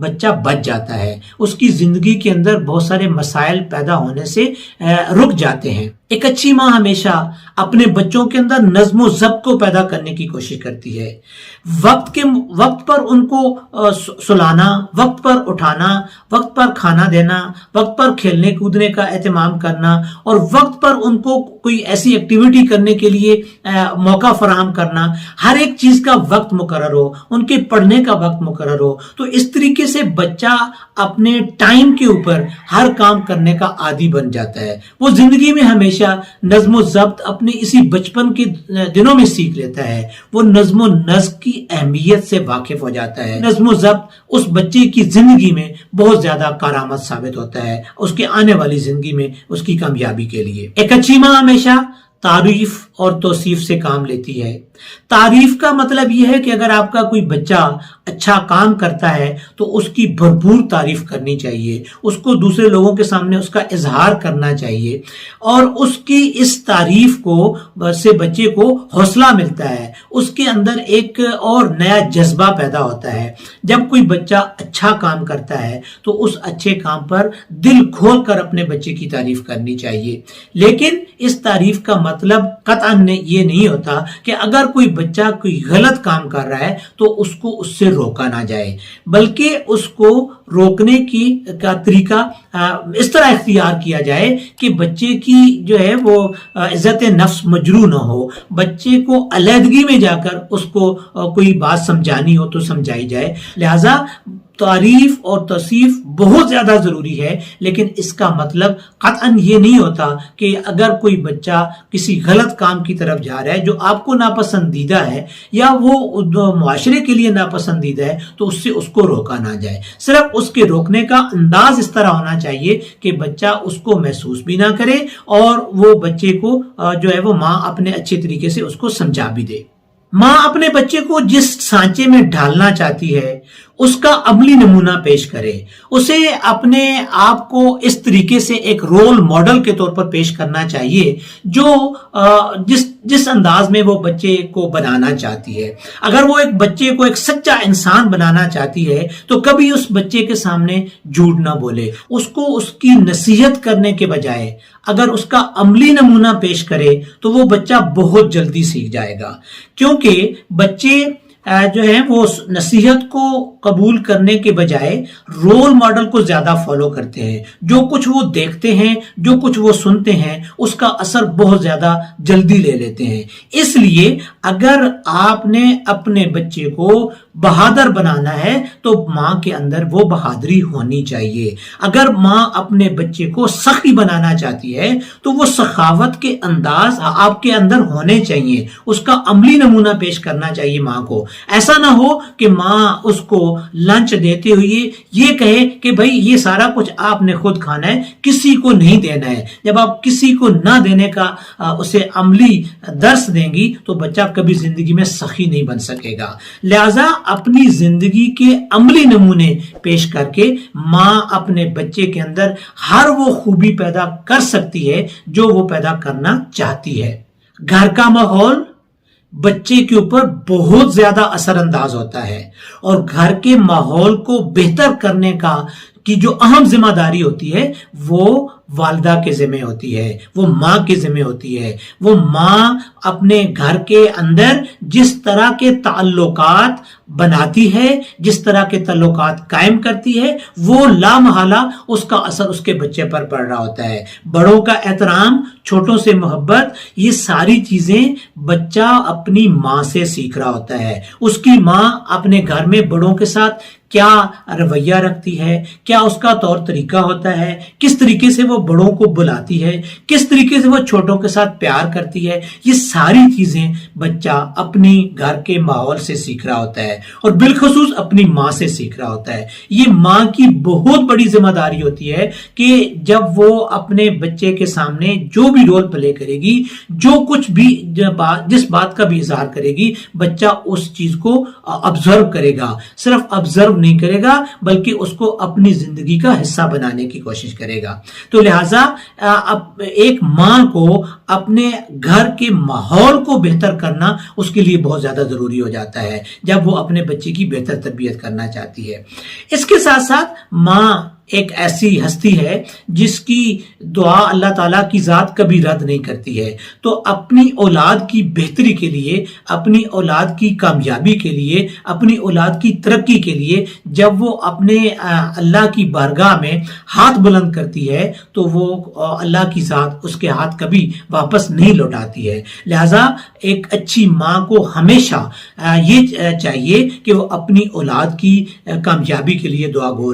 بچہ بچ جاتا ہے، اس کی زندگی کے اندر بہت سارے مسائل پیدا ہونے سے رک جاتے ہیں۔ ایک اچھی ماں ہمیشہ اپنے بچوں کے اندر نظم و ضبط کو پیدا کرنے کی کوشش کرتی ہے، وقت پر ان کو سلانا، وقت پر اٹھانا، وقت پر کھانا دینا، وقت پر کھیلنے کودنے کا اہتمام کرنا، اور وقت پر ان کو کوئی ایسی ایکٹیویٹی کرنے کے لیے موقع فراہم کرنا، ہر ایک چیز کا وقت مقرر ہو، ان کے پڑھنے کا وقت مقرر ہو، تو اس طریقے سے بچہ اپنے ٹائم کے اوپر ہر کام کرنے کا عادی بن جاتا ہے۔ وہ زندگی میں ہمیشہ نظم و ضبط اپنے اسی بچپن کے دنوں میں سیکھ لیتا ہے، وہ نظم و نسق کی اہمیت سے واقف ہو جاتا ہے۔ نظم و ضبط اس بچے کی زندگی میں بہت زیادہ کارآمد ثابت ہوتا ہے، اس کے آنے والی زندگی میں اس کی کامیابی کے لیے۔ ایک اچھی ماں ہمیشہ تعریف اور توصیف سے کام لیتی ہے۔ تعریف کا مطلب یہ ہے کہ اگر آپ کا کوئی بچہ اچھا کام کرتا ہے تو اس کی بھرپور تعریف کرنی چاہیے، اس کو دوسرے لوگوں کے سامنے اس کا اظہار کرنا چاہیے، اور اس کی اس تعریف سے بچے کو حوصلہ ملتا ہے، اس کے اندر ایک اور نیا جذبہ پیدا ہوتا ہے۔ جب کوئی بچہ اچھا کام کرتا ہے تو اس اچھے کام پر دل کھول کر اپنے بچے کی تعریف کرنی چاہیے، لیکن اس تعریف کا مطلب قطعاً یہ نہیں ہوتا کہ اگر کوئی بچہ کوئی غلط کام کر رہا ہے تو اس کو اس سے روکا نہ جائے، بلکہ اس کو روکنے کا طریقہ اس طرح اختیار کیا جائے کہ بچے کی جو ہے وہ عزت نفس مجروح نہ ہو، بچے کو علیحدگی میں جا کر اس کو کوئی بات سمجھانی ہو تو سمجھائی جائے۔ لہذا تعریف اور توصیف بہت زیادہ ضروری ہے، لیکن اس کا مطلب قطعاً یہ نہیں ہوتا کہ اگر کوئی بچہ کسی غلط کام کی طرف جا رہا ہے جو آپ کو ناپسندیدہ ہے یا وہ معاشرے کے لیے ناپسندیدہ ہے تو اس کو روکا نہ جائے۔ صرف اس کے روکنے کا انداز اس طرح ہونا چاہیے کہ بچہ اس کو محسوس بھی نہ کرے، اور وہ بچے کو جو ہے وہ ماں اپنے اچھے طریقے سے اس کو سمجھا بھی دے۔ ماں اپنے بچے کو جس سانچے میں ڈھالنا چاہتی ہے اس کا عملی نمونہ پیش کرے، اسے اپنے آپ کو اس طریقے سے ایک رول ماڈل کے طور پر پیش کرنا چاہیے جو جس انداز میں وہ بچے کو بنانا چاہتی ہے۔ اگر وہ ایک بچے کو ایک سچا انسان بنانا چاہتی ہے تو کبھی اس بچے کے سامنے جھوٹ نہ بولے، اس کو اس کی نصیحت کرنے کے بجائے اگر اس کا عملی نمونہ پیش کرے تو وہ بچہ بہت جلدی سیکھ جائے گا، کیونکہ بچے جو ہیں وہ نصیحت کو قبول کرنے کے بجائے رول ماڈل کو زیادہ فالو کرتے ہیں۔ جو کچھ وہ دیکھتے ہیں، جو کچھ وہ سنتے ہیں، اس کا اثر بہت زیادہ جلدی لے لیتے ہیں۔ اس لیے اگر آپ نے اپنے بچے کو بہادر بنانا ہے تو ماں کے اندر وہ بہادری ہونی چاہیے۔ اگر ماں اپنے بچے کو سخی بنانا چاہتی ہے تو وہ سخاوت کے انداز آپ کے اندر ہونے چاہیے، اس کا عملی نمونہ پیش کرنا چاہیے ماں کو۔ ایسا نہ ہو کہ ماں اس کو لنچ دیتے ہوئے یہ کہے کہ بھائی یہ سارا کچھ آپ نے خود کھانا ہے، کسی کو نہیں دینا ہے۔ جب آپ کسی کو نہ دینے کا اسے عملی درس دیں گی تو بچہ کبھی زندگی میں سخی نہیں بن سکے گا۔ لہذا اپنی زندگی کے عملی نمونے پیش کر کے ماں اپنے بچے کے اندر ہر وہ خوبی پیدا کر سکتی ہے جو وہ پیدا کرنا چاہتی ہے۔ گھر کا ماحول بچے کے اوپر بہت زیادہ اثر انداز ہوتا ہے، اور گھر کے ماحول کو بہتر کرنے کی جو اہم ذمہ داری ہوتی ہے وہ والدہ کے ذمہ ہوتی ہے، وہ ماں کے ذمہ ہوتی ہے۔ وہ ماں اپنے گھر کے اندر جس طرح کے تعلقات بناتی ہے، جس طرح کے تعلقات قائم کرتی ہے، وہ لامحالہ اس کا اثر اس کے بچے پر پڑ رہا ہوتا ہے۔ بڑوں کا احترام، چھوٹوں سے محبت، یہ ساری چیزیں بچہ اپنی ماں سے سیکھ رہا ہوتا ہے۔ اس کی ماں اپنے گھر میں بڑوں کے ساتھ کیا رویہ رکھتی ہے، کیا اس کا طور طریقہ ہوتا ہے، کس طریقے سے وہ بڑوں کو بلاتی ہے، کس طریقے سے وہ چھوٹوں کے ساتھ پیار کرتی ہے، یہ ساری چیزیں بچہ اپنی گھر کے ماحول سے سیکھ رہا ہوتا ہے، اور بالخصوص اپنی ماں سے سیکھ رہا ہوتا ہے۔ یہ ماں کی بہت بڑی ذمہ داری ہوتی ہے کہ جب وہ اپنے بچے کے سامنے جو بھی رول پلے کرے گی، جو کچھ بھی جس بات کا بھی اظہار کرے گی، بچہ اس چیز کو آبزرو کرے گا۔ صرف آبزرو نہیں کرے گا بلکہ اس کو اپنی زندگی کا حصہ بنانے کی کوشش کرے گا۔ تو لہٰذا ایک ماں کو اپنے گھر کے ماحول کو بہتر کرنا اس کے لیے بہت زیادہ ضروری ہو جاتا ہے جب وہ اپنے بچے کی بہتر تربیت کرنا چاہتی ہے۔ اس کے ساتھ ساتھ ماں ایک ایسی ہستی ہے جس کی دعا اللہ تعالیٰ کی ذات کبھی رد نہیں کرتی ہے، تو اپنی اولاد کی بہتری کے لیے، اپنی اولاد کی کامیابی کے لیے، اپنی اولاد کی ترقی کے لیے جب وہ اپنے اللہ کی بارگاہ میں ہاتھ بلند کرتی ہے تو وہ اللہ کی ذات اس کے ہاتھ کبھی واپس نہیں لوٹاتی ہے۔ لہذا ایک اچھی ماں کو ہمیشہ یہ چاہیے کہ وہ اپنی اولاد کی کامیابی کے لیے دعا گو